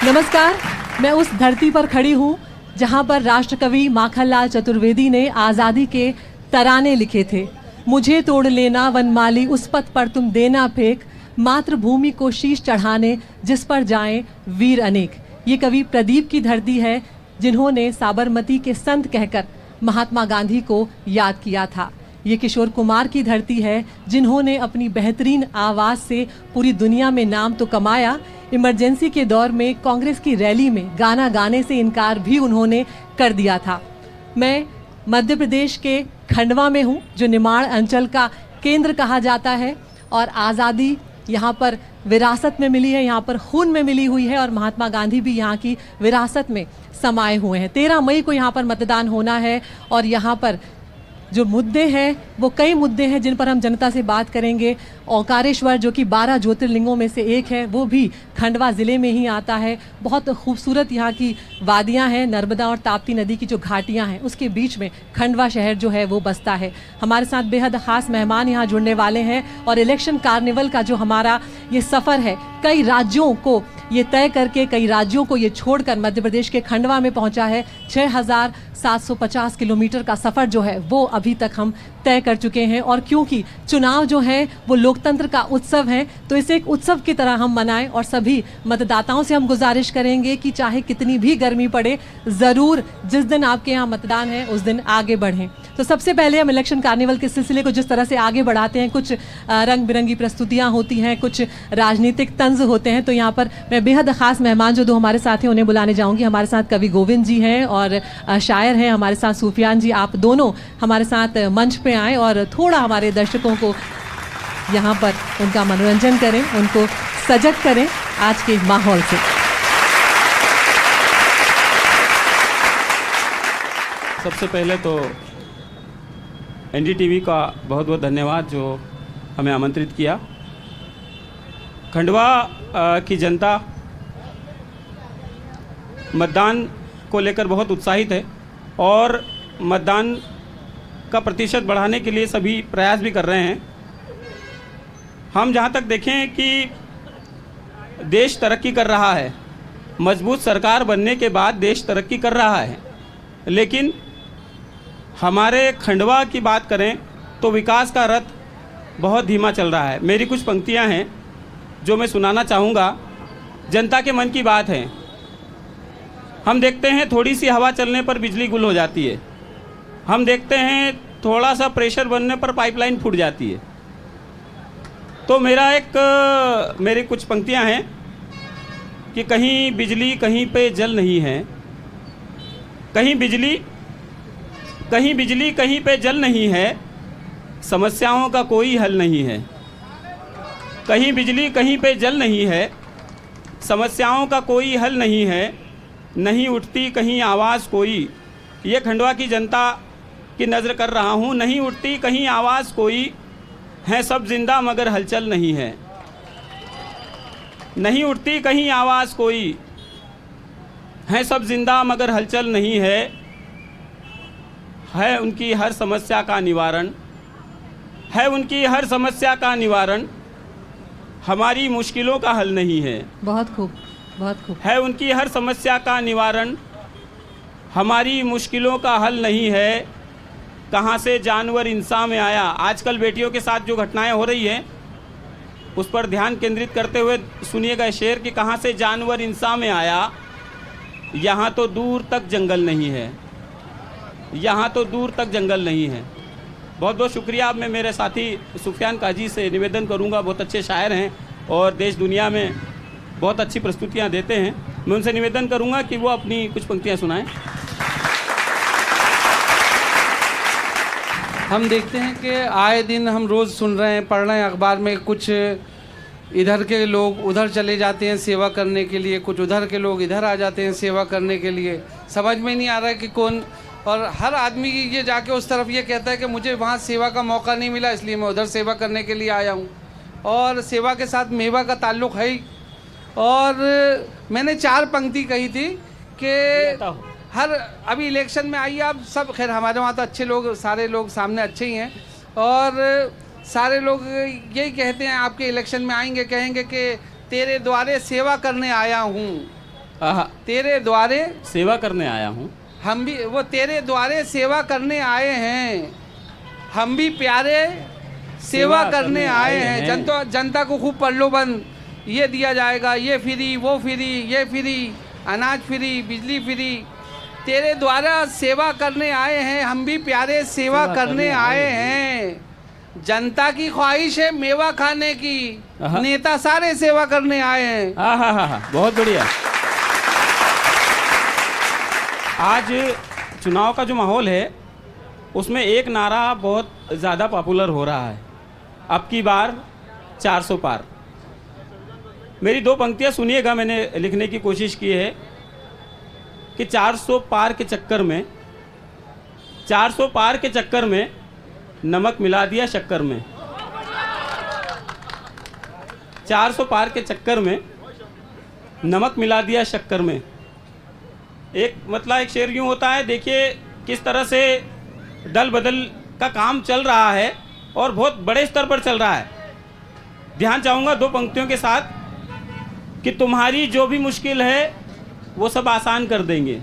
नमस्कार। मैं उस धरती पर खड़ी हूँ जहाँ पर राष्ट्रकवि माखनलाल चतुर्वेदी ने आज़ादी के तराने लिखे थे। मुझे तोड़ लेना वनमाली उस पथ पर तुम देना फेंक, मातृभूमि को शीश चढ़ाने जिस पर जाएं वीर अनेक। ये कवि प्रदीप की धरती है जिन्होंने साबरमती के संत कहकर महात्मा गांधी को याद किया था। ये किशोर कुमार की धरती है जिन्होंने अपनी बेहतरीन आवाज़ से पूरी दुनिया में नाम तो कमाया, इमरजेंसी के दौर में कांग्रेस की रैली में गाना गाने से इनकार भी उन्होंने कर दिया था। मैं मध्य प्रदेश के खंडवा में हूँ जो निमाड़ अंचल का केंद्र कहा जाता है, और आज़ादी यहाँ पर विरासत में मिली है, यहाँ पर खून में मिली हुई है, और महात्मा गांधी भी यहाँ की विरासत में समाये हुए हैं। 13 मई को यहाँ पर मतदान होना है, और यहाँ पर जो मुद्दे हैं वो कई मुद्दे हैं जिन पर हम जनता से बात करेंगे। ओंकारेश्वर जो कि 12 ज्योतिर्लिंगों में से एक है, वो भी खंडवा ज़िले में ही आता है। बहुत खूबसूरत यहाँ की वादियाँ हैं, नर्मदा और ताप्ती नदी की जो घाटियाँ हैं उसके बीच में खंडवा शहर जो है वो बसता है। हमारे साथ बेहद ख़ास मेहमान यहाँ जुड़ने वाले हैं, और इलेक्शन कार्निवल का जो हमारा ये सफ़र है, कई राज्यों को ये तय करके, कई राज्यों को ये छोड़कर मध्य प्रदेश के खंडवा में पहुंचा है। 6750 किलोमीटर का सफ़र जो है वो अभी तक हम तय कर चुके हैं। और क्योंकि चुनाव जो है वो लोकतंत्र का उत्सव है, तो इसे एक उत्सव की तरह हम मनाएं, और सभी मतदाताओं से हम गुजारिश करेंगे कि चाहे कितनी भी गर्मी पड़े, ज़रूर जिस दिन आपके यहाँ मतदान है उस दिन आगे बढ़ें। तो सबसे पहले हम इलेक्शन कार्निवल के सिलसिले को जिस तरह से आगे बढ़ाते हैं, कुछ रंग बिरंगी प्रस्तुतियाँ होती हैं, कुछ राजनीतिक तंज होते हैं। तो यहाँ पर मैं बेहद ख़ास मेहमान जो दो हमारे साथ हैं उन्हें बुलाने जाऊँगी। हमारे साथ कवि गोविंद जी हैं और शायर हैं हमारे साथ सूफियान जी। आप दोनों हमारे साथ मंच पे आएँ और थोड़ा हमारे दर्शकों को यहाँ पर उनका मनोरंजन करें, उनको सजग करें आज के माहौल से। सबसे पहले तो एनडीटीवी का बहुत बहुत धन्यवाद जो हमें आमंत्रित किया। खंडवा की जनता मतदान को लेकर बहुत उत्साहित है, और मतदान का प्रतिशत बढ़ाने के लिए सभी प्रयास भी कर रहे हैं। हम जहाँ तक देखें कि देश तरक्की कर रहा है, मजबूत सरकार बनने के बाद देश तरक्की कर रहा है, लेकिन हमारे खंडवा की बात करें तो विकास का रथ बहुत धीमा चल रहा है। मेरी कुछ पंक्तियां हैं जो मैं सुनाना चाहूँगा। जनता के मन की बात है। हम देखते हैं थोड़ी सी हवा चलने पर बिजली गुल हो जाती है। हम देखते हैं थोड़ा सा प्रेशर बनने पर पाइपलाइन फूट जाती है। तो मेरी कुछ पंक्तियां हैं कि कहीं बिजली कहीं पे जल नहीं है, कहीं बिजली कहीं पे जल नहीं है, समस्याओं का कोई हल नहीं है। कहीं बिजली कहीं पे जल नहीं है, समस्याओं का कोई हल नहीं है, नहीं उठती कहीं आवाज़ कोई। ये खंडवा की जनता की नज़र कर रहा हूँ। नहीं उठती कहीं आवाज़ कोई, है सब जिंदा मगर हलचल नहीं है। नहीं उठती कहीं आवाज़ कोई, है सब जिंदा मगर हलचल नहीं है उनकी हर समस्या का निवारण, है उनकी हर समस्या का निवारण, हमारी मुश्किलों का हल नहीं है। बहुत खूब, बहुत खूब। है उनकी हर समस्या का निवारण, हमारी मुश्किलों का हल नहीं है, कहाँ से जानवर इंसान में आया। आजकल बेटियों के साथ जो घटनाएं हो रही हैं उस पर ध्यान केंद्रित करते हुए सुनिएगा शेर कि कहाँ से जानवर इंसान में आया, यहाँ तो दूर तक जंगल नहीं है, यहाँ तो दूर तक जंगल नहीं है। बहुत बहुत शुक्रिया। अब मैं मेरे साथी सुफियान काजी से निवेदन करूंगा, बहुत अच्छे शायर हैं और देश दुनिया में बहुत अच्छी प्रस्तुतियां देते हैं। मैं उनसे निवेदन करूंगा कि वो अपनी कुछ पंक्तियां सुनाएं। हम देखते हैं कि आए दिन हम रोज़ सुन रहे हैं, पढ़ रहे हैं अखबार में, कुछ इधर के लोग उधर चले जाते हैं सेवा करने के लिए, कुछ उधर के लोग इधर आ जाते हैं सेवा करने के लिए। समझ में नहीं आ रहा है कि कौन, और हर आदमी ये जाके उस तरफ ये कहता है कि मुझे वहाँ सेवा का मौका नहीं मिला इसलिए मैं उधर सेवा करने के लिए आया हूँ। और सेवा के साथ मेवा का ताल्लुक़ है ही। और मैंने 4 पंक्ति कही थी कि हर अभी इलेक्शन में आइए आप सब, खैर हमारे वहाँ तो अच्छे लोग, सारे लोग सामने अच्छे ही हैं, और सारे लोग यही कहते हैं आपके इलेक्शन में आएंगे कहेंगे कि तेरे द्वारे सेवा करने आया हूँ। आहा, तेरे द्वारे सेवा करने आया हूँ। हम भी, वो तेरे द्वारे सेवा करने आए हैं, हम भी प्यारे सेवा करने आए हैं। जनता को खूब प्रलोभन, ये दिया जाएगा, ये फ्री, वो फ्री, ये फ्री, अनाज फ्री, बिजली फ्री। तेरे द्वारा सेवा करने आए हैं, हम भी प्यारे सेवा करने आए हैं। जनता की ख्वाहिश है मेवा खाने की, नेता सारे सेवा करने आए हैं। बहुत बढ़िया। आज चुनाव का जो माहौल है उसमें एक नारा बहुत ज़्यादा पॉपुलर हो रहा है, अब की बार 400 पार। मेरी 2 पंक्तियाँ सुनिएगा, मैंने लिखने की कोशिश की है कि 400 पार के चक्कर में, 400 पार के चक्कर में नमक मिला दिया शक्कर में। 400 पार के चक्कर में नमक मिला दिया शक्कर में। एक मतलब एक शेर यूँ होता है, देखिए किस तरह से दल बदल का काम चल रहा है और बहुत बड़े स्तर पर चल रहा है। ध्यान चाहूँगा 2 पंक्तियों के साथ कि तुम्हारी जो भी मुश्किल है वो सब आसान कर देंगे।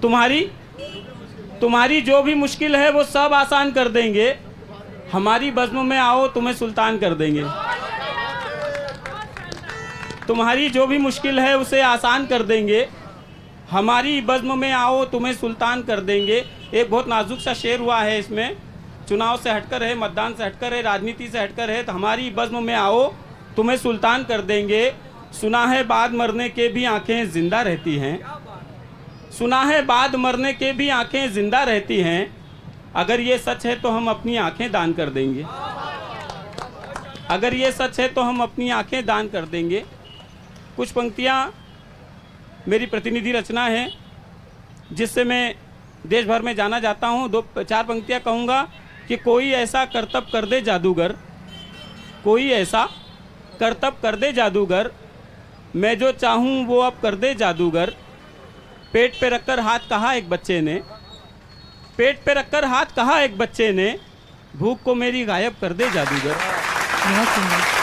तुम्हारी जो भी मुश्किल है वो सब आसान कर देंगे। हमारी बज़्म में आओ तुम्हें सुल्तान कर देंगे। तुम्हारी जो भी मुश्किल है उसे आसान कर देंगे। हमारी बज़्म में आओ तुम्हें सुल्तान कर देंगे। एक बहुत नाजुक सा शेर हुआ है इसमें, चुनाव से हटकर है, मतदान से हटकर है, राजनीति से हटकर है। तो हमारी बज़्म में आओ तुम्हें सुल्तान कर देंगे। सुना है बाद मरने के भी आंखें जिंदा रहती हैं। सुना है बाद मरने के भी आंखें जिंदा रहती हैं। अगर ये सच है तो हम अपनी आंखें दान कर देंगे। अगर ये सच है तो हम अपनी आंखें दान कर देंगे। कुछ पंक्तियाँ मेरी प्रतिनिधि रचना है जिससे मैं देश भर में जाना जाता हूँ। 2-4 पंक्तियाँ कहूँगा कि कोई ऐसा करतब कर दे जादूगर, कोई ऐसा करतब कर दे जादूगर, मैं जो चाहूँ वो अब कर दे जादूगर। पेट पे रखकर हाथ कहा एक बच्चे ने, पेट पे रखकर हाथ कहा एक बच्चे ने, भूख को मेरी गायब कर दे जादूगर। बहुत सुंदर।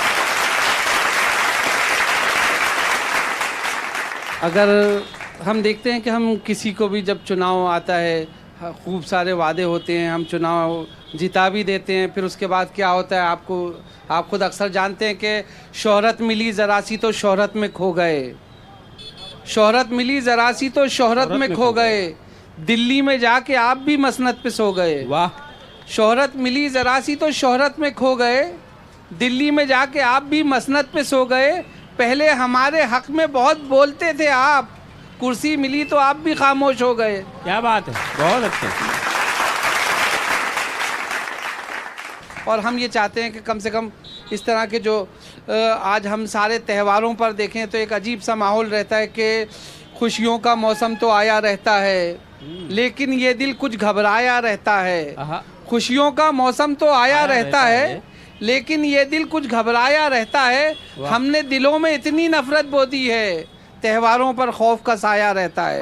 अगर हम देखते हैं कि हम किसी को भी, जब चुनाव आता है खूब सारे वादे होते हैं, हम चुनाव जिता भी देते हैं, फिर उसके बाद क्या होता है आप खुद अक्सर जानते हैं कि शोहरत मिली ज़रा सी तो शोहरत में खो गए। शोहरत मिली ज़रा सी तो शोहरत में खो गए। दिल्ली में जाके आप भी मसनद पे सो गए। वाह। शोहरत मिली ज़रा सी तो शोहरत में खो गए। दिल्ली में जाके आप भी मसनद पे सो गए। पहले हमारे हक में बहुत बोलते थे आप, कुर्सी मिली तो आप भी खामोश हो गए। क्या बात है, बहुत अच्छे। और हम ये चाहते हैं कि कम से कम इस तरह के जो आज हम सारे त्योहारों पर देखें तो एक अजीब सा माहौल रहता है कि खुशियों का मौसम तो आया रहता है लेकिन ये दिल कुछ घबराया रहता है। खुशियों का मौसम तो आया रहता है लेकिन ये दिल कुछ घबराया रहता है। हमने दिलों में इतनी नफरत बो दी है, त्योहारों पर खौफ का साया रहता है।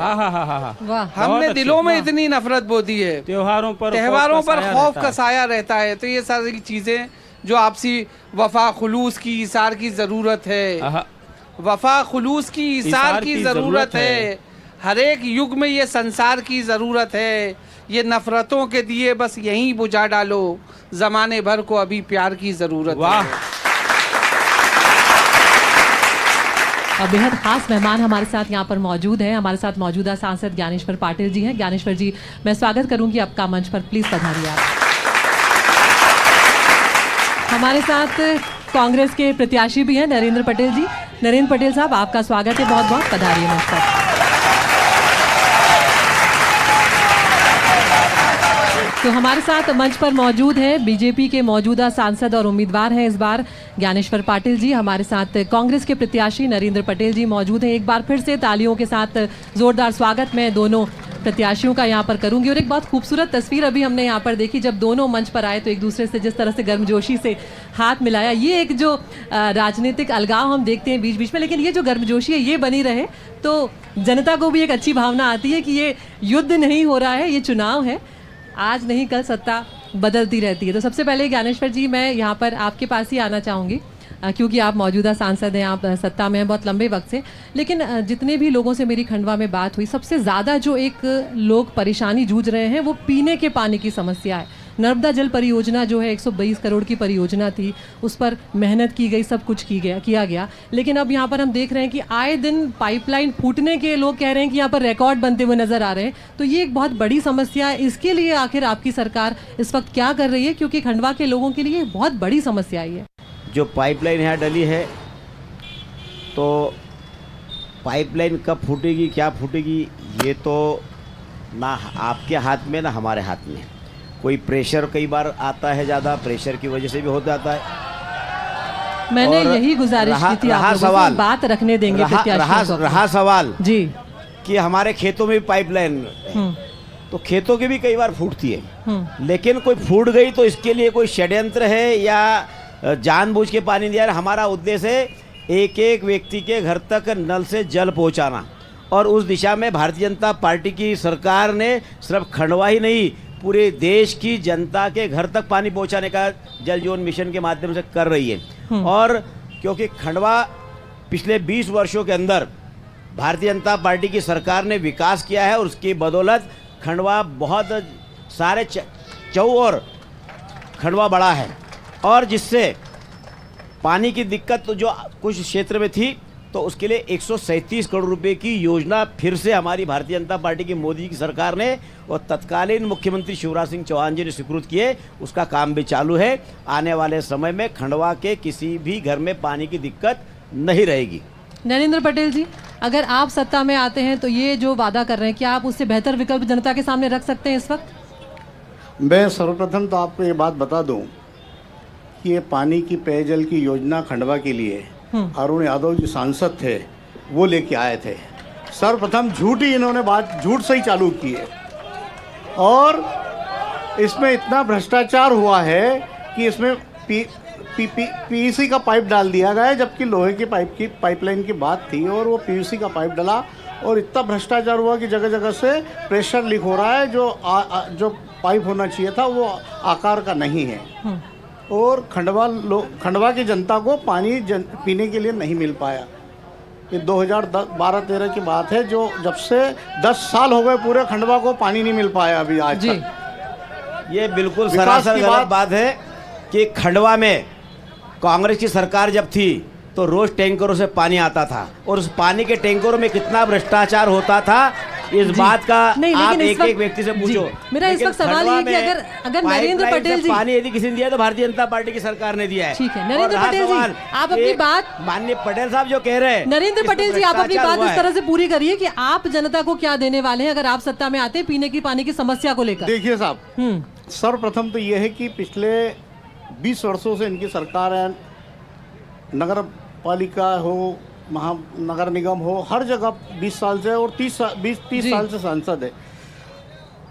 हमने दिलों में इतनी नफरत बो दी है, त्योहारों पर खौफ का साया रहता है। तो ये सारी चीज़ें जो आपसी वफा खुलूस की इसार की ज़रूरत है, वफा खुलूस की इसार की ज़रूरत है। हर एक युग में ये संसार की ज़रूरत है। ये नफरतों के दिए बस यहीं बुझा डालो, ज़माने भर को अभी प्यार की ज़रूरत है। और बेहद खास मेहमान हमारे साथ यहाँ पर मौजूद हैं। हमारे साथ मौजूदा सांसद ज्ञानेश्वर पाटिल जी हैं। ज्ञानेश्वर जी, मैं स्वागत करूंगी आपका मंच पर, प्लीज़ पधारिए आप। हमारे साथ कांग्रेस के प्रत्याशी भी हैं नरेंद्र पटेल जी। नरेंद्र पटेल साहब, आपका स्वागत है, बहुत बहुत पधारिए मंच पर। तो हमारे साथ मंच पर मौजूद हैं बीजेपी के मौजूदा सांसद और उम्मीदवार हैं इस बार ज्ञानेश्वर पाटिल जी। हमारे साथ कांग्रेस के प्रत्याशी नरेंद्र पटेल जी मौजूद हैं। एक बार फिर से तालियों के साथ जोरदार स्वागत मैं दोनों प्रत्याशियों का यहाँ पर करूंगी। और एक बहुत खूबसूरत तस्वीर अभी हमने यहाँ पर देखी, जब दोनों मंच पर आए तो एक दूसरे से जिस तरह से गर्मजोशी से हाथ मिलाया। ये एक जो राजनीतिक अलगाव हम देखते हैं बीच बीच में, लेकिन ये जो गर्मजोशी है ये बनी रहे तो जनता को भी एक अच्छी भावना आती है कि ये युद्ध नहीं हो रहा है, ये चुनाव है, आज नहीं कल सत्ता बदलती रहती है। तो सबसे पहले ज्ञानेश्वर जी, मैं यहाँ पर आपके पास ही आना चाहूँगी। क्योंकि आप मौजूदा सांसद हैं, आप सत्ता में हैं बहुत लंबे वक्त से। लेकिन जितने भी लोगों से मेरी खंडवा में बात हुई, सबसे ज़्यादा जो एक लोग परेशानी जूझ रहे हैं वो पीने के पानी की समस्या है। नर्मदा जल परियोजना जो है 122 करोड़ की परियोजना थी, उस पर मेहनत की गई, सब कुछ किया गया, लेकिन अब यहाँ पर हम देख रहे हैं कि आए दिन पाइपलाइन फूटने के लोग कह रहे हैं कि यहाँ पर रिकॉर्ड बनते हुए नजर आ रहे हैं। तो ये एक बहुत बड़ी समस्या है। इसके लिए आखिर आपकी सरकार इस वक्त क्या कर रही है, क्योंकि खंडवा के लोगों के लिए बहुत बड़ी समस्या है। जो पाइपलाइन यहाँ डली है, तो पाइपलाइन कब फूटेगी, क्या फूटेगी, ये तो ना आपके हाथ में ना हमारे हाथ में। कोई प्रेशर कई बार आता है, ज़्यादा प्रेशर की वजह से भी हो जाता है। मैंने यही गुजारिश की थी, आप लोगों से बात रखने देंगे रहा सवाल जी कि हमारे खेतों में भी पाइपलाइन है, तो खेतों की भी कई बार फूटती है, लेकिन कोई फूट गई तो इसके लिए कोई षड्यंत्र है या जानबूझ के पानी दिया है। हमारा उद्देश्य है एक एक व्यक्ति के घर तक नल से जल पहुंचाना, और उस दिशा में भारतीय जनता पार्टी की सरकार ने सिर्फ खंडवा ही नहीं, पूरे देश की जनता के घर तक पानी पहुंचाने का जल जीवन मिशन के माध्यम से कर रही है। और क्योंकि खंडवा पिछले 20 वर्षों के अंदर भारतीय जनता पार्टी की सरकार ने विकास किया है, और उसकी बदौलत खंडवा बहुत सारे चौओर खंडवा बड़ा है, और जिससे पानी की दिक्कत तो जो कुछ क्षेत्र में थी, तो उसके लिए 137 करोड़ रुपए की योजना फिर से हमारी भारतीय जनता पार्टी की मोदी जी की सरकार ने और तत्कालीन मुख्यमंत्री शिवराज सिंह चौहान जी ने स्वीकृत किए। उसका काम भी चालू है। आने वाले समय में खंडवा के किसी भी घर में पानी की दिक्कत नहीं रहेगी। नरेंद्र पटेल जी, अगर आप सत्ता में आते हैं तो ये जो वादा कर रहे हैं, क्या आप उससे बेहतर विकल्प जनता के सामने रख सकते हैं इस वक्त? मैं सर्वप्रथम तो आपको ये बात बता दूं कि ये पानी की पेयजल की योजना खंडवा के लिए अरुण यादव जो सांसद थे वो लेके आए थे। सर्वप्रथम झूठ ही इन्होंने बात झूठ से ही चालू की है, और इसमें इतना भ्रष्टाचार हुआ है कि इसमें पीवीसी का पाइप डाल दिया गया है, जबकि लोहे की पाइपलाइन की बात थी, और वो पीवीसी का पाइप डला, और इतना भ्रष्टाचार हुआ कि जगह जगह से प्रेशर लीक हो रहा है। जो पाइप होना चाहिए था वो आकार का नहीं है, और खंडवा की जनता को पानी पीने के लिए नहीं मिल पाया। ये 2012-13 की बात है, जो जब से 10 साल हो गए पूरे खंडवा को पानी नहीं मिल पाया अभी आज तक। ये बिल्कुल सरासर गलत बात है कि खंडवा में कांग्रेस की सरकार जब थी तो रोज टैंकरों से पानी आता था, और उस पानी के टैंकरों में कितना भ्रष्टाचार होता था, इस बात का आप एक एक व्यक्ति से पूछो। मेरा इस वक्त सवाल ये कि अगर नरेंद्र पटेल जी पानी यदि किसी ने दिया तो भारतीय जनता पार्टी की सरकार ने दिया है। ठीक है नरेंद्र पटेल जी, आप अपनी बात, माननीय पटेल साहब जो कह रहे हैं, नरेंद्र पटेल जी आप अपनी बात इस तरह से पूरी करिए कि आप जनता को क्या देने वाले हैं अगर आप सत्ता में आते पीने की पानी की समस्या को लेकर। देखिए साहब, सर्वप्रथम तो यह है कि पिछले 20 वर्षों से इनकी सरकार है, नगर पालिका हो, महानगर निगम हो, हर जगह 20 साल से, और 30 साल से सांसद है,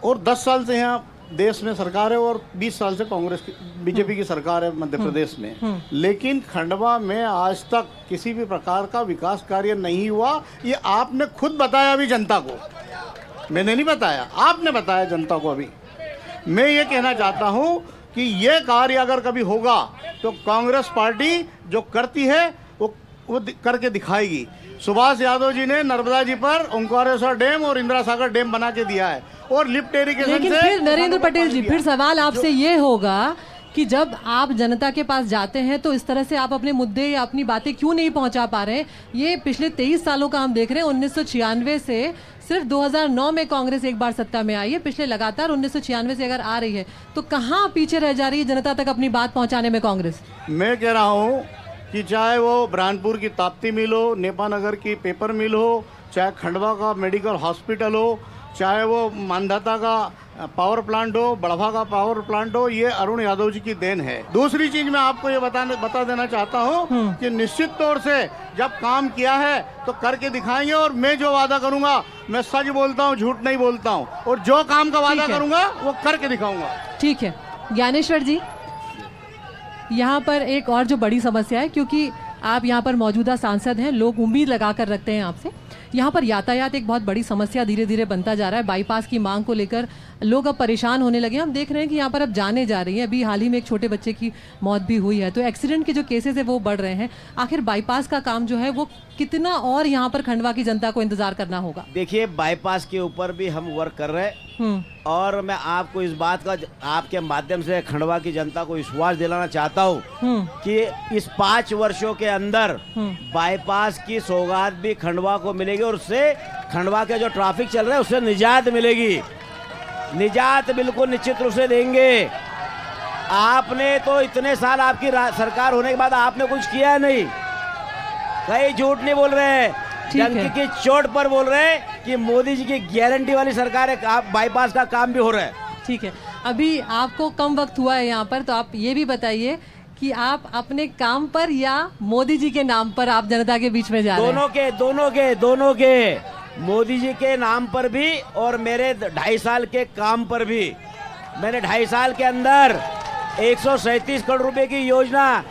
और 10 साल से यहाँ देश में सरकार है, और 20 साल से कांग्रेस की बीजेपी की सरकार है मध्य प्रदेश में। लेकिन खंडवा में आज तक किसी भी प्रकार का विकास कार्य नहीं हुआ। ये आपने खुद बताया अभी जनता को, मैंने नहीं बताया, आपने बताया जनता को। अभी मैं ये कहना चाहता हूँ कि ये कार्य अगर कभी होगा तो कांग्रेस पार्टी जो करती है वो करके दिखाएगी। सुभाष यादव जी ने नर्मदा जी पर ओंकारेश्वर डैम और इंदिरा सागर डैम बना के दिया है, और लिफ्ट इरिगेशन से। लेकिन फिर नरेंद्र पटेल जी, फिर सवाल आपसे ये होगा कि जब आप जनता के पास जाते हैं तो इस तरह से आप अपने मुद्दे या अपनी बातें क्यों नहीं पहुंचा पा रहे हैं? ये पिछले 23 सालों का हम देख रहे हैं। 1996 से सिर्फ 2009 में कांग्रेस एक बार सत्ता में आई है। पिछले लगातार 1996 से अगर आ रही है तो कहाँ पीछे रह जा रही है जनता तक अपनी बात पहुंचाने में कांग्रेस? मैं कह रहा हूँ कि चाहे वो बुरहानपुर की ताप्ती मिल हो, नेपानगर की पेपर मिल हो, चाहे खंडवा का मेडिकल हॉस्पिटल हो, चाहे वो मानधाता का पावर प्लांट हो, बड़भा का पावर प्लांट हो, ये अरुण यादव जी की देन है। दूसरी चीज मैं आपको ये बता देना चाहता हूँ कि निश्चित तौर से जब काम किया है तो करके दिखाएंगे, और मैं जो वादा करूंगा मैं सच बोलता हूँ, झूठ नहीं बोलता हूँ, और जो काम का वादा करूंगा वो करके दिखाऊंगा। ठीक है ज्ञानेश्वर जी, यहाँ पर एक और जो बड़ी समस्या है, क्योंकि आप यहाँ पर मौजूदा सांसद हैं, लोग उम्मीद लगा कर रखते हैं आपसे। यहाँ पर यातायात एक बहुत बड़ी समस्या धीरे धीरे बनता जा रहा है। बाईपास की मांग को लेकर लोग अब परेशान होने लगे हैं। हम देख रहे हैं कि यहाँ पर अब जाने जा रही हैं। अभी हाल ही में एक छोटे बच्चे की मौत भी हुई है, तो एक्सीडेंट के जो केसेस है वो बढ़ रहे हैं। आखिर बाईपास का काम जो है वो कितना और यहाँ पर खंडवा की जनता को इंतजार करना होगा? देखिए, बाईपास के ऊपर भी हम वर्क कर रहे हैं और मैं आपको इस बात का आपके माध्यम से खंडवा की जनता को विश्वास दिलाना चाहता हूँ कि इस 5 वर्षों के अंदर बाईपास की सौगात भी खंडवा को मिलेगी और उससे खंडवा के जो ट्रैफिक चल रहा है उससे निजात मिलेगी। निजात बिल्कुल निश्चित रूप से देंगे। आपने तो इतने साल आपकी सरकार होने के बाद आपने कुछ किया नहीं, कई झूठ नहीं बोल रहे हैं, डंकी की चोट पर बोल रहे हैं कि मोदी जी की गारंटी वाली सरकार है, आप बाईपास का काम भी हो रहा है। ठीक है, अभी आपको कम वक्त हुआ है यहाँ पर, तो आप ये भी बताइए कि आप अपने काम पर या मोदी जी के नाम पर आप जनता के बीच में जा रहे हैं? दोनों के मोदी जी के नाम पर भी और मेरे 2.5 साल के काम पर भी। मैंने 2.5 साल के अंदर 137 करोड़ रुपए की योजना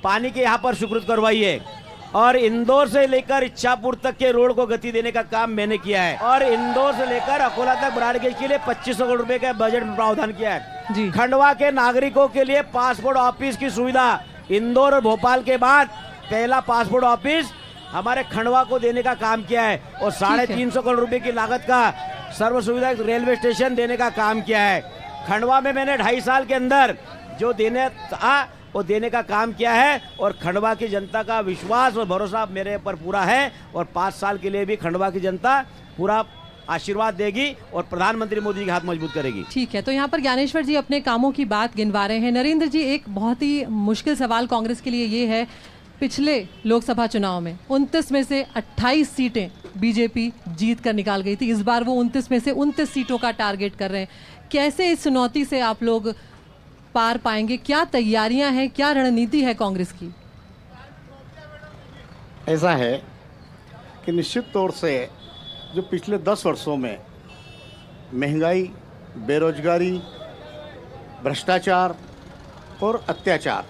पानी के यहाँ पर स्वीकृत करवाई है और इंदौर से लेकर इच्छापुर तक के रोड को गति देने का काम मैंने किया है और इंदौर से लेकर अकोला तक ब्रॉडगेज के लिए 2500 करोड़ रुपए का बजट में प्रावधान किया है। खंडवा के नागरिकों के लिए पासपोर्ट ऑफिस की सुविधा इंदौर और भोपाल के बाद पहला पासपोर्ट ऑफिस हमारे खंडवा को देने का काम किया है और 350 करोड़ रुपए की लागत का सर्व सुविधा रेलवे स्टेशन देने का काम किया है। खंडवा में मैंने 2.5 साल के अंदर जो देने था वो देने का काम किया है और खंडवा की जनता का विश्वास और भरोसा मेरे पर पूरा है और 5 साल के लिए भी खंडवा की जनता पूरा आशीर्वाद देगी और प्रधानमंत्री मोदी जी के हाथ मजबूत करेगी। ठीक है, तो यहाँ पर ज्ञानेश्वर जी अपने कामों की बात गिनवा रहे हैं। नरेंद्र जी, एक बहुत ही मुश्किल सवाल कांग्रेस के लिए ये है, पिछले लोकसभा चुनाव में 29 में से 28 सीटें बीजेपी जीत कर निकाल गई थी। इस बार वो 29 में से 29 सीटों का टारगेट कर रहे हैं। कैसे इस चुनौती से आप लोग पार पाएंगे? क्या तैयारियां हैं, क्या रणनीति है कांग्रेस की? ऐसा है कि निश्चित तौर से जो पिछले 10 वर्षों में महंगाई, बेरोजगारी, भ्रष्टाचार और अत्याचार,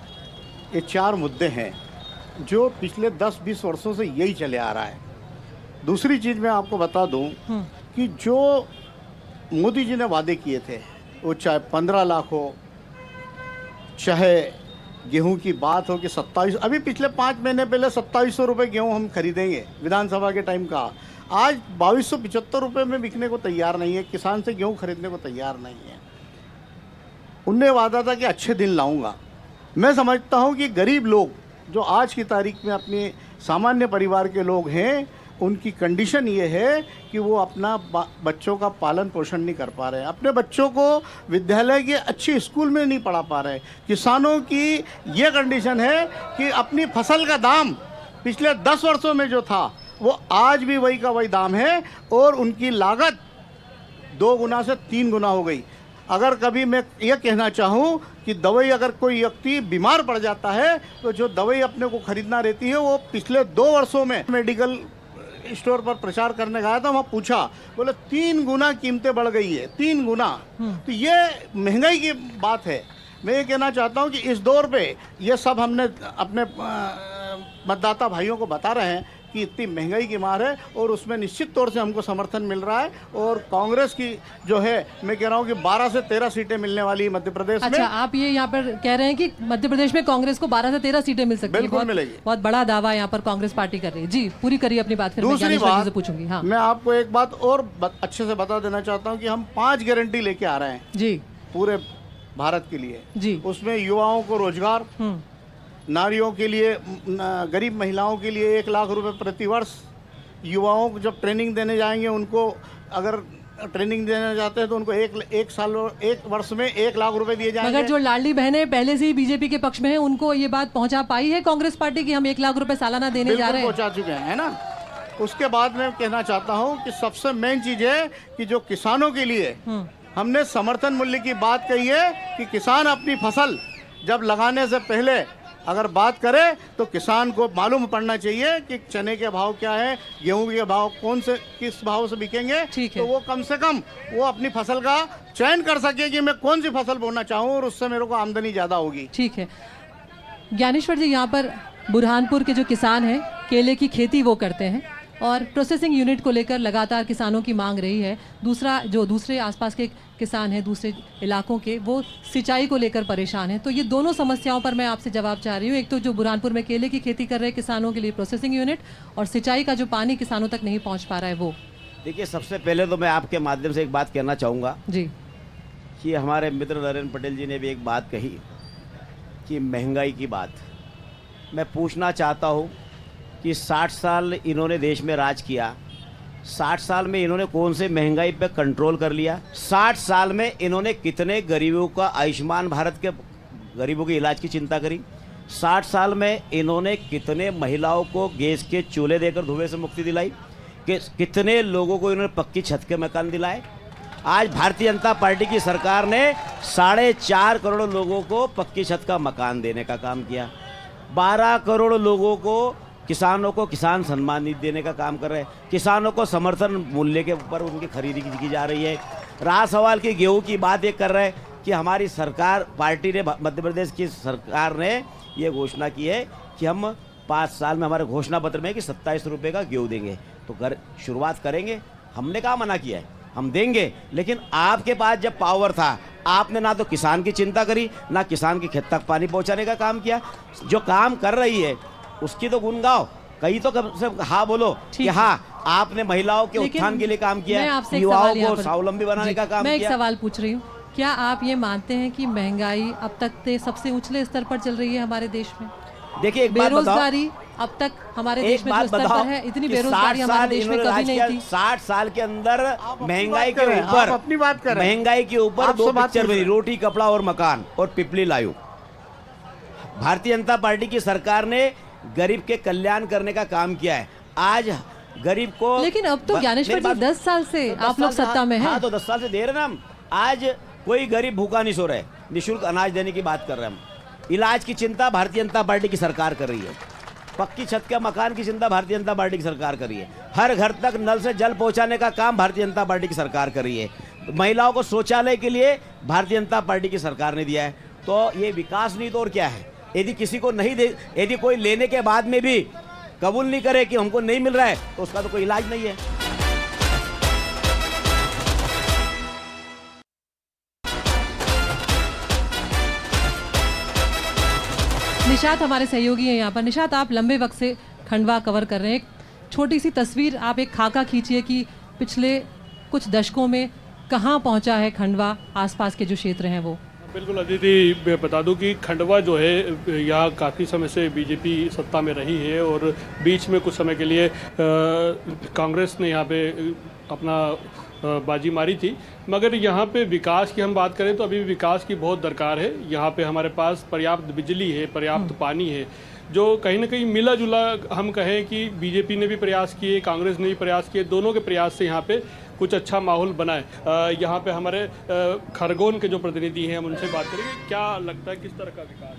ये 4 मुद्दे हैं जो पिछले 10-20 वर्षों से यही चले आ रहा है। दूसरी चीज़ मैं आपको बता दूं कि जो मोदी जी ने वादे किए थे, वो चाहे 15 लाख हो, चाहे गेहूं की बात हो कि 27, अभी पिछले 5 महीने पहले 2700 रुपये गेहूं हम खरीदेंगे विधानसभा के टाइम का, आज 2275 रुपये में बिकने को तैयार नहीं है। किसान से गेहूं खरीदने को तैयार नहीं है। उनने वादा था कि अच्छे दिन लाऊंगा। मैं समझता हूं कि गरीब लोग जो आज की तारीख में अपने सामान्य परिवार के लोग हैं, उनकी कंडीशन ये है कि वो अपना बच्चों का पालन पोषण नहीं कर पा रहे हैं, अपने बच्चों को विद्यालय के अच्छे स्कूल में नहीं पढ़ा पा रहे हैं। किसानों की ये कंडीशन है कि अपनी फसल का दाम पिछले 10 वर्षों में जो था वो आज भी वही का वही दाम है और उनकी लागत 2 गुना से 3 गुना हो गई। अगर कभी मैं ये कहना चाहूँ कि दवाई अगर कोई व्यक्ति बीमार पड़ जाता है तो जो दवाई अपने को खरीदना रहती है वो पिछले 2 वर्षों में मेडिकल स्टोर पर प्रचार करने गया था, वहाँ पूछा, बोले 3 गुना कीमतें बढ़ गई है, 3 गुना। तो ये महंगाई की बात है। मैं ये कहना चाहता हूँ कि इस दौर पे ये सब हमने अपने मतदाता भाइयों को बता रहे हैं कि इतनी महंगाई की मार है और उसमें निश्चित तौर से हमको समर्थन मिल रहा है और कांग्रेस की जो है, मैं कह रहा हूँ कि 12 से 13 सीटें मिलने वाली मध्य प्रदेश में। अच्छा, आप ये यहाँ पर कह रहे हैं कि मध्य प्रदेश में कांग्रेस को 12 से 13 सीटें मिल सकती है? बिल्कुल मिलेगी। बहुत बड़ा दावा यहाँ पर कांग्रेस पार्टी कर रही है। जी, पूरी करिए अपनी बात, फिर दूसरी बात पूछूंगी। हाँ, मैं आपको एक बात और अच्छे से बता देना चाहता हूँ कि हम 5 गारंटी लेके आ रहे हैं जी पूरे भारत के लिए जी। उसमें युवाओं को रोजगार, नारियों के लिए, गरीब महिलाओं के लिए 1 लाख रुपए प्रति वर्ष, युवाओं को जब ट्रेनिंग देने जाएंगे उनको अगर ट्रेनिंग देने जाते हैं तो उनको एक वर्ष में 1 लाख रुपए दिए जाएंगे। मगर जो लाडली बहनें पहले से ही बीजेपी के पक्ष में है, उनको ये बात पहुंचा पाई है कांग्रेस पार्टी की हम 1 लाख रुपए सालाना देने जा रहे हैं? पहुंचा चुके हैं, है ना। उसके बाद मैं कहना चाहता हूँ कि सबसे मेन चीज है कि जो किसानों के लिए हमने समर्थन मूल्य की बात कही है कि किसान अपनी फसल जब लगाने से पहले अगर बात करें तो किसान को मालूम पड़ना चाहिए कि चने के भाव क्या है, गेहूं के भाव किस भाव से बिकेंगे, तो वो कम से कम वो अपनी फसल का चयन कर सके कि मैं कौन सी फसल बोना चाहूँ और उससे मेरे को आमदनी ज़्यादा होगी। ठीक है ज्ञानेश्वर जी, यहाँ पर बुरहानपुर के जो किसान हैं केले की खेती वो करते हैं, और प्रोसेसिंग यूनिट को लेकर लगातार किसानों की मांग रही है। दूसरे आसपास के किसान हैं दूसरे इलाकों के, वो सिंचाई को लेकर परेशान हैं। तो ये दोनों समस्याओं पर मैं आपसे जवाब चाह रही हूँ। एक तो जो बुरहानपुर में केले की खेती कर रहे किसानों के लिए प्रोसेसिंग यूनिट, और सिंचाई का जो पानी किसानों तक नहीं पहुँच पा रहा है वो। देखिए, सबसे पहले तो मैं आपके माध्यम से एक बात कहना चाहूँगा जी, कि हमारे मित्र नरेंद्र पटेल जी ने भी एक बात कही कि महंगाई की बात। मैं पूछना चाहता हूँ कि 60 साल इन्होंने देश में राज किया, 60 साल में इन्होंने कौन से महंगाई पे कंट्रोल कर लिया? 60 साल में इन्होंने कितने गरीबों का आयुष्मान भारत के गरीबों के इलाज की चिंता करी? 60 साल में इन्होंने कितने महिलाओं को गैस के चूल्हे देकर धुएं से मुक्ति दिलाई? कितने लोगों को इन्होंने पक्की छत के मकान दिलाए? आज भारतीय जनता पार्टी की सरकार ने 4.5 करोड़ लोगों को पक्की छत का मकान देने का काम किया। 12 करोड़ लोगों को, किसानों को किसान सम्मान निधि देने का काम कर रहे हैं। किसानों को समर्थन मूल्य के ऊपर उनकी खरीदी की जा रही है। रहा सवाल की गेहूं की बात, ये कर रहे हैं कि हमारी सरकार, पार्टी ने, मध्य प्रदेश की सरकार ने ये घोषणा की है कि हम 5 साल में, हमारे घोषणा पत्र में कि 27 रुपये का गेहूँ देंगे। तो शुरुआत करेंगे, हमने कहाँ मना किया है, हम देंगे। लेकिन आपके पास जब पावर था, आपने ना तो किसान की चिंता करी, ना किसान की खेत तक पानी पहुंचाने का काम किया। जो काम कर रही है उसकी तो गुण गाओ, कहीं तो कम से हाँ बोलो कि हाँ आपने महिलाओं के उत्थान के लिए काम किया है, युवाओं को स्वावलंबी बनाने का काम किया। मैं एक सवाल पूछ रही हूँ, क्या आप ये मानते हैं कि महंगाई अब तक के सबसे ऊंचले स्तर पर चल रही है हमारे देश में? देखिए, एक बात बताओ, बेरोजगारी अब तक हमारे देश में जो स्तर पर है, इतनी बेरोजगारी हमारे देश में कभी नहीं थी। 60 साल के अंदर महंगाई के ऊपर, अपनी बात कर रहे हैं। महंगाई के ऊपर 2 पिक्चर बनी, रोटी कपड़ा और मकान, और पिपली लायू। भारतीय जनता पार्टी की सरकार ने गरीब के कल्याण करने का काम किया है। आज गरीब को, लेकिन अब तो ज्ञानेश्वर जी 10 साल से आप लोग सत्ता में हैं। हाँ, तो 10 साल से दे रहे ना हम। आज कोई गरीब भूखा नहीं सो रहे, निःशुल्क अनाज देने की बात कर रहे हैं हम। इलाज की चिंता भारतीय जनता पार्टी की सरकार कर रही है। पक्की छत के मकान की चिंता भारतीय जनता पार्टी की सरकार कर रही है। हर घर तक नल से जल पहुंचाने का काम भारतीय जनता पार्टी की सरकार कर रही है। महिलाओं को शौचालय के लिए भारतीय जनता पार्टी की सरकार ने दिया है। तो ये विकास नहीं तो और क्या है? यदि किसी को नहीं दे, यदि कोई लेने के बाद में भी कबूल नहीं करे कि हमको नहीं मिल रहा है, तो उसका तो कोई इलाज नहीं है। निशात हमारे सहयोगी हैं यहाँ पर। निशात, आप लंबे वक्त से खंडवा कवर कर रहे हैं। एक छोटी सी तस्वीर, आप एक खाका खींचिए कि पिछले कुछ दशकों में कहाँ पहुँचा है खंडवा, आसपास के जो क्षेत्र हैं वो। बिल्कुल अदिति, बता दूं कि खंडवा जो है यहाँ काफ़ी समय से बीजेपी सत्ता में रही है, और बीच में कुछ समय के लिए कांग्रेस ने यहाँ पे अपना बाजी मारी थी। मगर यहाँ पे विकास की हम बात करें तो अभी भी विकास की बहुत दरकार है। यहाँ पे हमारे पास पर्याप्त बिजली है, पर्याप्त पानी है, जो कहीं ना कहीं मिला जुला हम कहें कि बीजेपी ने भी प्रयास किए, कांग्रेस ने भी प्रयास किए, दोनों के प्रयास से यहाँ पे कुछ अच्छा माहौल बना है। यहाँ पे हमारे खरगोन के जो प्रतिनिधि हैं, हम उनसे बात करेंगे। क्या लगता है किस तरह का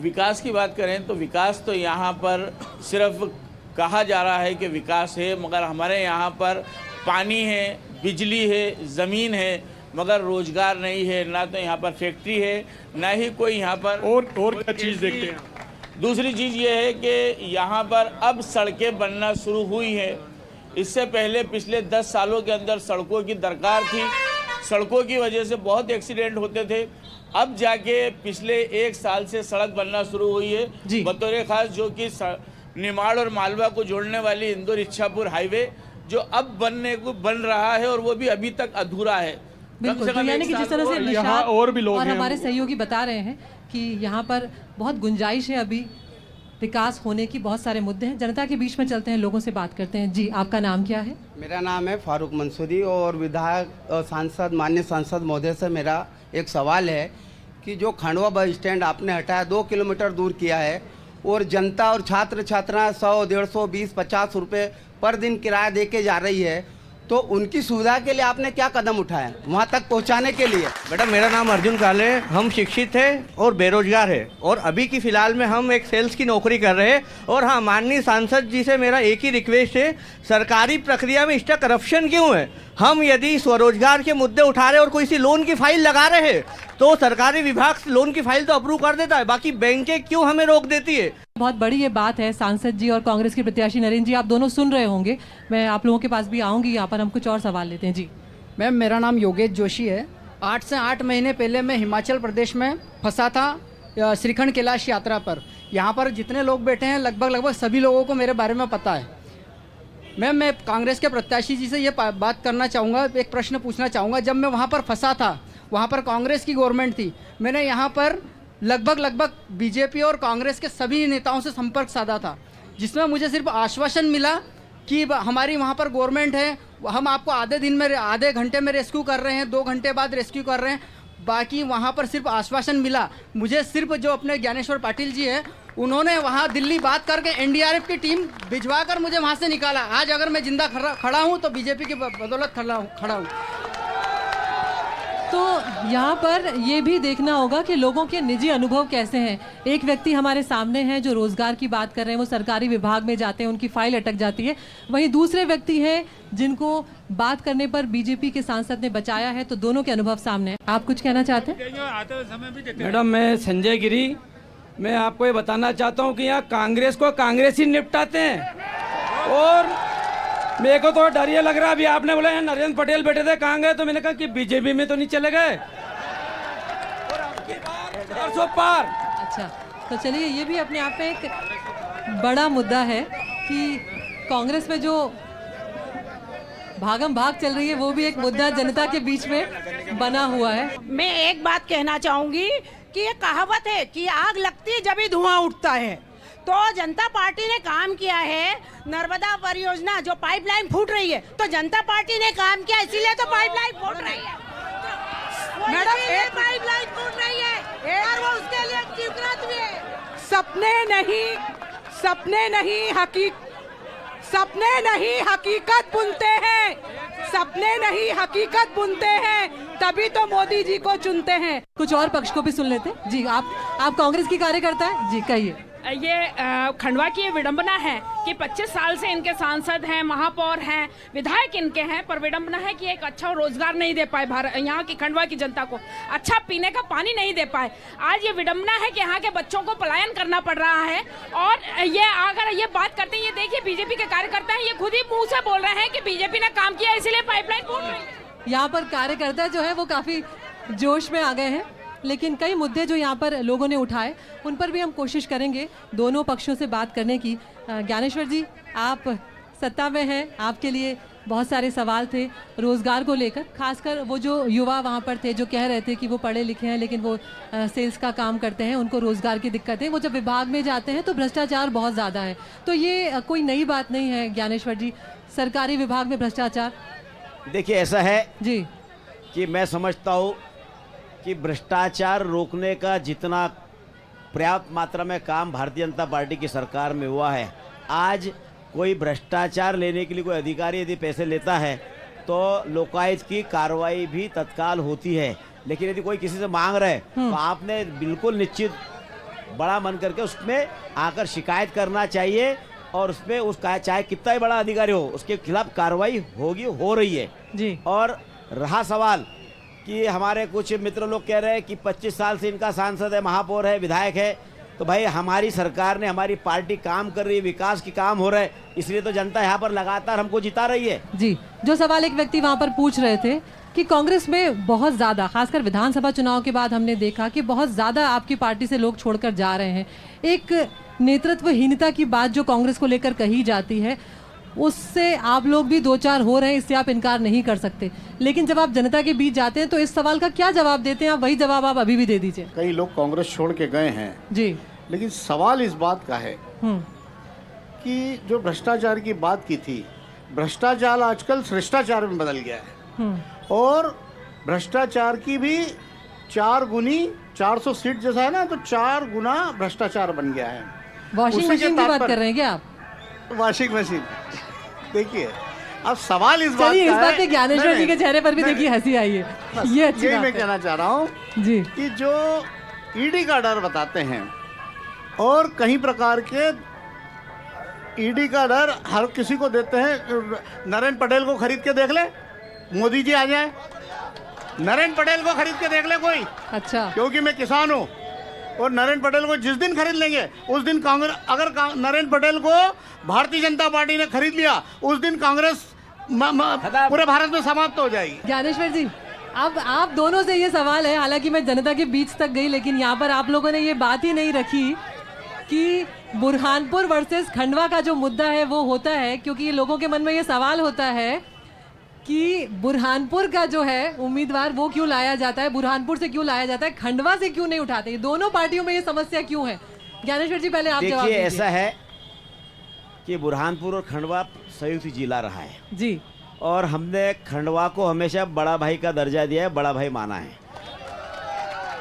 विकास की बात करें तो विकास तो यहाँ पर सिर्फ कहा जा रहा है कि विकास है, मगर हमारे यहाँ पर पानी है, बिजली है, ज़मीन है, मगर रोजगार नहीं है। ना तो यहाँ पर फैक्ट्री है, ना ही कोई यहाँ पर और क्या चीज़ देखते हैं। दूसरी चीज़ ये है कि यहाँ पर अब सड़कें बनना शुरू हुई हैं। इससे पहले पिछले 10 सालों के अंदर सड़कों की दरकार थी, सड़कों की वजह से बहुत एक्सीडेंट होते थे। अब जाके पिछले 1 साल से सड़क बनना शुरू हुई है बतौर खास, जो कि निमाड़ और मालवा को जोड़ने वाली इंदौर इच्छापुर हाईवे, जो अब बन रहा है, और वो भी अभी तक अधूरा है। बिल्कुल, तो यानी कि जिस तरह से निशात और हमारे सहयोगी बता रहे हैं कि यहाँ पर बहुत गुंजाइश है, अभी विकास होने की, बहुत सारे मुद्दे हैं। जनता के बीच में चलते हैं, लोगों से बात करते हैं। जी, आपका नाम क्या है? मेरा नाम है फारूक मंसूरी, और विधायक और सांसद, माननीय सांसद महोदय से मेरा एक सवाल है कि जो खंडवा बस स्टैंड आपने हटाया, 2 किलोमीटर दूर किया है, और जनता और छात्र छात्राएं 100, 150, 20, 50 रुपये पर दिन किराया दे के जा रही है, तो उनकी सुविधा के लिए आपने क्या कदम उठाए वहाँ तक पहुँचाने के लिए? बेटा, मेरा नाम अर्जुन काले, हम शिक्षित हैं और बेरोजगार है, और अभी की फ़िलहाल में हम एक सेल्स की नौकरी कर रहे हैं। और हाँ, माननीय सांसद जी से मेरा एक ही रिक्वेस्ट है, सरकारी प्रक्रिया में इतना करप्शन क्यों है? हम यदि स्वरोजगार के मुद्दे उठा रहे और कोई सी लोन की फाइल लगा रहे हैं, तो सरकारी विभाग लोन की फाइल तो अप्रूव कर देता है, बाकी बैंकें क्यों हमें रोक देती है? बहुत बड़ी ये बात है, सांसद जी और कांग्रेस के प्रत्याशी नरेंद्र जी, आप दोनों सुन रहे होंगे। मैं आप लोगों के पास भी आऊँगी, यहाँ पर हम कुछ और सवाल लेते हैं। जी मैम, मेरा नाम योगेश जोशी है। 8 से 8 महीने पहले मैं हिमाचल प्रदेश में फंसा था श्रीखंड कैलाश यात्रा पर। यहाँ पर जितने लोग बैठे हैं लगभग सभी लोगों को मेरे बारे में पता है। मैम, मैं कांग्रेस के प्रत्याशी जी से ये बात करना चाहूँगा, एक प्रश्न पूछना चाहूँगा। जब मैं वहाँ पर फंसा था, वहाँ पर कांग्रेस की गवर्नमेंट थी, मैंने यहाँ पर लगभग बीजेपी और कांग्रेस के सभी नेताओं से संपर्क साधा था, जिसमें मुझे सिर्फ आश्वासन मिला कि हमारी वहाँ पर गवर्नमेंट है, हम आपको आधे घंटे में रेस्क्यू कर रहे हैं, 2 घंटे बाद रेस्क्यू कर रहे हैं। बाकी वहाँ पर सिर्फ आश्वासन मिला। मुझे सिर्फ जो अपने ज्ञानेश्वर पाटिल जी है, उन्होंने वहाँ दिल्ली बात करके एनडीआरएफ की टीम भिजवा कर मुझे वहाँ से निकाला। आज अगर मैं जिंदा खड़ा हूँ तो बीजेपी की बदौलत खड़ा हूँ। तो यहाँ पर ये भी देखना होगा कि लोगों के निजी अनुभव कैसे हैं। एक व्यक्ति हमारे सामने हैं जो रोजगार की बात कर रहे हैं, वो सरकारी विभाग में जाते हैं, उनकी फाइल अटक जाती है। वहीं दूसरे व्यक्ति हैं जिनको बात करने पर बीजेपी के सांसद ने बचाया है। तो दोनों के अनुभव सामने हैं। आप कुछ कहना चाहते हैं? मैडम, मैं संजय गिरी, मैं आपको ये बताना चाहता हूँ कि यहाँ कांग्रेस को कांग्रेस ही निपटाते हैं। और मेरे को तो डर ये लग रहा है, अभी आपने बोला यहाँ नरेंद्र पटेल बैठे थे, कहाँ गए? तो मैंने कहा कि बीजेपी में तो नहीं चले गए। पार। अच्छा, तो चलिए, ये भी अपने आप में एक बड़ा मुद्दा है कि कांग्रेस में जो भागम भाग चल रही है, वो भी एक मुद्दा जनता के बीच में बना हुआ है। मैं एक बात कहना चाहूंगी कि ये कहावत है कि आग लगती है जब ही धुआं उठता है। तो जनता पार्टी ने काम किया है, नर्मदा परियोजना जो पाइपलाइन फूट रही है, तो जनता पार्टी ने काम किया, इसीलिए तो पाइपलाइन फूट रही है। मैडम, एक पाइपलाइन फूट रही है और वो उसके लिए स्वीकृत भी है। सपने नहीं हकीकत बुनते हैं, सपने नहीं हकीकत बुनते हैं, तभी तो मोदी जी को चुनते हैं। कुछ और पक्ष को भी सुन लेते हैं। जी, आप कांग्रेस की कार्यकर्ता है जी, कहिए। ये खंडवा की ये विडंबना है कि 25 साल से इनके सांसद हैं, महापौर हैं, विधायक इनके हैं, पर विडंबना है कि एक अच्छा रोजगार नहीं दे पाए यहाँ की खंडवा की जनता को, अच्छा पीने का पानी नहीं दे पाए। आज ये विडंबना है कि यहाँ के बच्चों को पलायन करना पड़ रहा है। और ये अगर ये बात करते हैं, ये देखिए बीजेपी के कार्यकर्ता हैं, ये खुद ही मुँह से बोल रहे हैं कि बीजेपी ने काम किया इसलिए पाइपलाइन फूट रही है। यहाँ पर कार्यकर्ता जो है वो काफी जोश में आ गए हैं, लेकिन कई मुद्दे जो यहाँ पर लोगों ने उठाए, उन पर भी हम कोशिश करेंगे दोनों पक्षों से बात करने की। ज्ञानेश्वर जी, आप सत्ता में हैं, आपके लिए बहुत सारे सवाल थे रोज़गार को लेकर, खासकर वो जो युवा वहाँ पर थे जो कह रहे थे कि वो पढ़े लिखे हैं लेकिन वो सेल्स का काम करते हैं, उनको रोज़गार की दिक्कत है, वो जब विभाग में जाते हैं तो भ्रष्टाचार बहुत ज़्यादा है। तो ये कोई नई बात नहीं है ज्ञानेश्वर जी, सरकारी विभाग में भ्रष्टाचार? देखिए, ऐसा है जी कि मैं समझता हूँ कि भ्रष्टाचार रोकने का जितना पर्याप्त मात्रा में काम भारतीय जनता पार्टी की सरकार में हुआ है, आज कोई भ्रष्टाचार लेने के लिए कोई अधिकारी यदि पैसे लेता है तो लोकायुक्त की कार्रवाई भी तत्काल होती है। लेकिन यदि कोई किसी से मांग रहा है तो आपने बिल्कुल निश्चित बड़ा मन करके उसमें आकर शिकायत करना चाहिए, और उसमें उसका चाहे कितना ही बड़ा अधिकारी हो उसके खिलाफ कार्रवाई होगी, हो रही है जी। और रहा सवाल कि हमारे कुछ मित्र लोग कह रहे हैं कि 25 साल से इनका सांसद है, महापौर है, विधायक है, तो भाई हमारी सरकार ने, हमारी पार्टी काम कर रही है, विकास की काम हो रहा है, इसलिए तो जनता यहाँ पर लगातार हमको जिता रही है। जी, जो सवाल एक व्यक्ति वहाँ पर पूछ रहे थे कि कांग्रेस में बहुत ज़्यादा, खासकर विधानसभा चुनाव के बाद हमने देखा कि बहुत ज़्यादा आपकी पार्टी से लोग छोड़कर जा रहे हैं। एक नेतृत्वहीनता की बात जो कांग्रेस को लेकर कही जाती है, उससे आप लोग भी दो चार हो रहे हैं, इससे आप इनकार नहीं कर सकते। लेकिन जब आप जनता के बीच जाते हैं तो इस सवाल का क्या जवाब देते हैं? आप वही जवाब आप अभी भी दे दीजिए। कई लोग कांग्रेस छोड़ के गए हैं जी, लेकिन सवाल इस बात का है कि जो भ्रष्टाचार की बात की थी, भ्रष्टाचार आजकल श्रेष्ठाचार में बदल गया है, और भ्रष्टाचार की भी 4 गुनी 400 सीट जैसा है ना, तो 4 गुना भ्रष्टाचार बन गया है। वॉशिंग मशीन की बात कर रहे हैं क्या आप? वॉशिंग मशीन, देखिए अब सवाल इस बात चलिए, का इस बात पे ज्ञानेश्वर जी के चेहरे पर भी देखिए हंसी आई है, ये अच्छी यही बात मैं है। कहना चाह रहा हूँ जी, कि जो ईडी का डर बताते हैं और कहीं प्रकार के ईडी का डर हर किसी को देते हैं। नरेंद्र पटेल को खरीद के देख ले, मोदी जी आ जाए, नरेंद्र पटेल को खरीद के देख ले कोई, अच्छा, क्योंकि मैं किसान हूँ, और नरेंद्र पटेल को जिस दिन खरीद लेंगे उस दिन कांग्रेस, अगर नरेंद्र पटेल को भारतीय जनता पार्टी ने खरीद लिया उस दिन कांग्रेस पूरे भारत में समाप्त हो जाएगी। ज्ञानेश्वर जी, अब आप दोनों से ये सवाल है, हालांकि मैं जनता के बीच तक गई, लेकिन यहाँ पर आप लोगों ने ये बात ही नहीं रखी कि बुरहानपुर वर्सेस खंडवा का जो मुद्दा है वो होता है, क्योंकि लोगों के मन में ये सवाल होता है कि बुरहानपुर का जो है उम्मीदवार वो क्यों लाया जाता है, बुरहानपुर से क्यों लाया जाता है, खंडवा से क्यों नहीं उठाते, ये दोनों पार्टियों में ये समस्या क्यों है? ज्ञानेश्वर जी, पहले आप जवाब दीजिए। ऐसा है कि बुरहानपुर और खंडवा संयुक्त जिला रहा है जी, और हमने खंडवा को हमेशा बड़ा भाई का दर्जा दिया है, बड़ा भाई माना है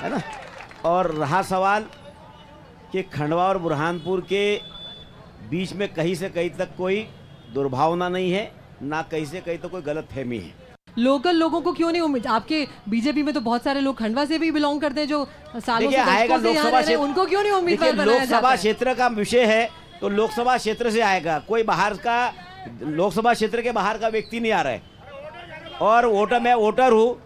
ना। और रहा सवाल कि खंडवा और बुरहानपुर के बीच में कहीं से कहीं तक कोई दुर्भावना नहीं है, ना कहीं से कहीं तो कोई गलत फहमी है। लोकल लोगों को क्यों नहीं उम्मीद? आपके बीजेपी में तो बहुत सारे लोग खंडवा से भी बिलोंग करते हैं जो सालों से आएगा दशकों से यहाँ रह रहे हैं, उनको क्यों नहीं उम्मीदवार बनाया जाता है? लोकसभा क्षेत्र का विषय है तो लोकसभा क्षेत्र से आएगा, कोई बाहर का लोकसभा क्षेत्र के बाहर का व्यक्ति नहीं आ रहा है। और मैं वोटर हूँ,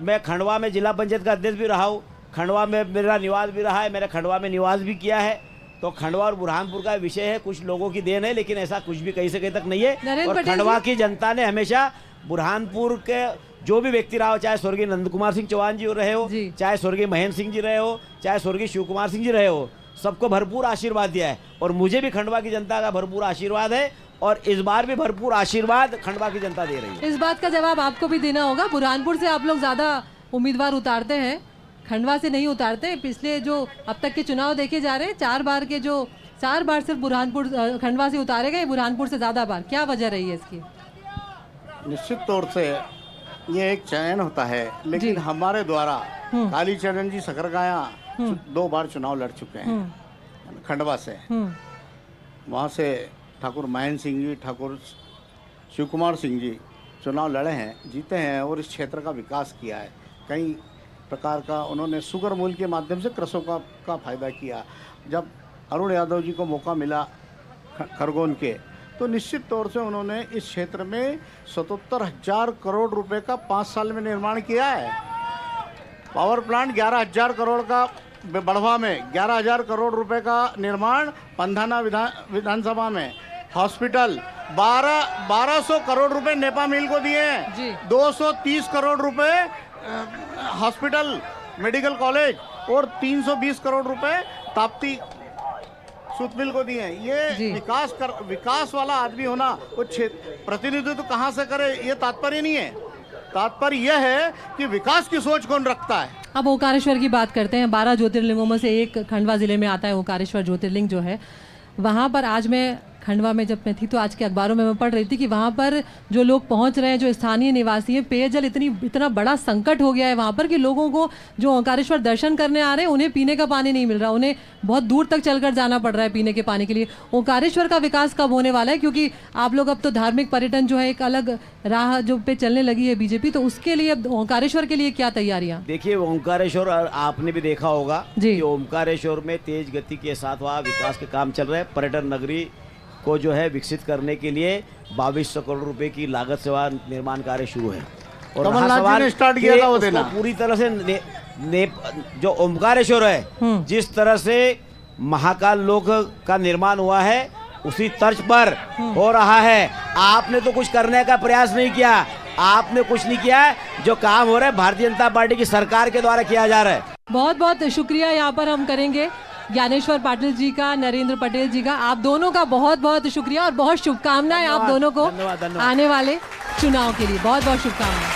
मैं खंडवा में जिला पंचायत का अध्यक्ष भी रहा हूँ, खंडवा में मेरा निवास भी रहा है, मैंने खंडवा में निवास भी किया है। तो खंडवा और बुरहानपुर का विषय है, कुछ लोगों की देन है, लेकिन ऐसा कुछ भी कहीं से कहीं तक नहीं है। और खंडवा की जनता ने हमेशा बुरहानपुर के जो भी व्यक्ति रहा हो, चाहे स्वर्गीय नंद कुमार सिंह चौहान जी रहे हो, चाहे स्वर्गीय महेंद्र सिंह जी रहे हो, चाहे स्वर्गीय शिव कुमार सिंह जी रहे हो, सबको भरपूर आशीर्वाद दिया है। और मुझे भी खंडवा की जनता का भरपूर आशीर्वाद है और इस बार भी भरपूर आशीर्वाद खंडवा की जनता दे रही है। इस बात का जवाब आपको भी देना होगा। बुरहानपुर से आप लोग ज्यादा उम्मीदवार उतारते हैं, खंडवा से नहीं उतारते। पिछले जो अब तक के चुनाव देखे जा रहे हैं, 4 बार सिर्फ बुरहानपुर खंडवा से उतारे गए, बुरहानपुर से ज्यादा बार। क्या वजह रही है इसकी? निश्चित तौर से ये एक चयन होता है, लेकिन हमारे द्वारा कालीचरण जी सकरगाया 2 बार चुनाव लड़ चुके हैं खंडवा से। वहाँ से ठाकुर महेंद्र सिंह जी, ठाकुर शिव कुमार सिंह जी चुनाव लड़े हैं, जीते हैं और इस क्षेत्र का विकास किया है। कई प्रकार का उन्होंने शुगर मूल के माध्यम से कृषकों का फायदा किया। जब अरुण यादव जी को मौका मिला खरगोन के, तो निश्चित तौर से उन्होंने इस क्षेत्र में 77,000 करोड़ रुपए का 5 साल में निर्माण किया है। पावर प्लांट 11,000 करोड़ का, बढ़वा में 11,000 करोड़ रुपए का निर्माण, पंधाना विधानसभा में हॉस्पिटल 1200 करोड़ रुपए नेपा मिल को दिए हैं, 230 करोड़ रुपए हॉस्पिटल मेडिकल कॉलेज और 320 करोड़ रुपए ताप्ती सूत मिल को दिए हैं। ये विकास वाला आदमी होना, वो प्रतिनिधित्व कहाँ से करे ये तात्पर्य नहीं है। तात्पर्य यह है कि विकास की सोच कौन रखता है। अब ओंकारेश्वर की बात करते हैं। 12 ज्योतिर्लिंगों में से एक खंडवा जिले में आता है ओंकारेश्वर ज्योतिर्लिंग जो है। वहाँ पर आज मैं खंडवा में जब मैं थी तो आज के अखबारों में मैं पढ़ रही थी कि वहाँ पर जो लोग पहुँच रहे हैं, जो स्थानीय निवासी हैं, पेयजल इतना बड़ा संकट हो गया है वहाँ पर कि लोगों को जो ओंकारेश्वर दर्शन करने आ रहे हैं उन्हें पीने का पानी नहीं मिल रहा, उन्हें बहुत दूर तक चलकर जाना पड़ रहा है पीने के पानी के लिए। ओंकारेश्वर का विकास कब होने वाला है? क्योंकि आप लोग अब तो धार्मिक पर्यटन जो है एक अलग राह जो पे चलने लगी है बीजेपी, तो उसके लिए अब ओंकारेश्वर के लिए क्या तैयारियाँ? देखिए, ओंकारेश्वर आपने भी देखा होगा कि ओंकारेश्वर में तेज गति के साथ वहाँ विकास के काम चल रहे हैं। पर्यटन नगरी को जो है विकसित करने के लिए 2200 करोड़ रुपए की लागत से वहाँ निर्माण कार्य शुरू है। और कमलनाथ जी ने स्टार्ट किया था वो देना। पूरी तरह से जो ओंकारेश्वर है, जिस तरह से महाकाल लोक का निर्माण हुआ है उसी तर्ज पर हो रहा है। आपने तो कुछ करने का प्रयास नहीं किया, आपने कुछ नहीं किया। जो काम हो रहा है भारतीय जनता पार्टी की सरकार के द्वारा किया जा रहा है। बहुत बहुत शुक्रिया यहाँ पर हम करेंगे ज्ञानेश्वर पाटिल जी का, नरेंद्र पटेल जी का। आप दोनों का बहुत बहुत शुक्रिया और बहुत शुभकामनाएं आप दोनों को आने वाले चुनाव के लिए। बहुत बहुत शुभकामनाएं।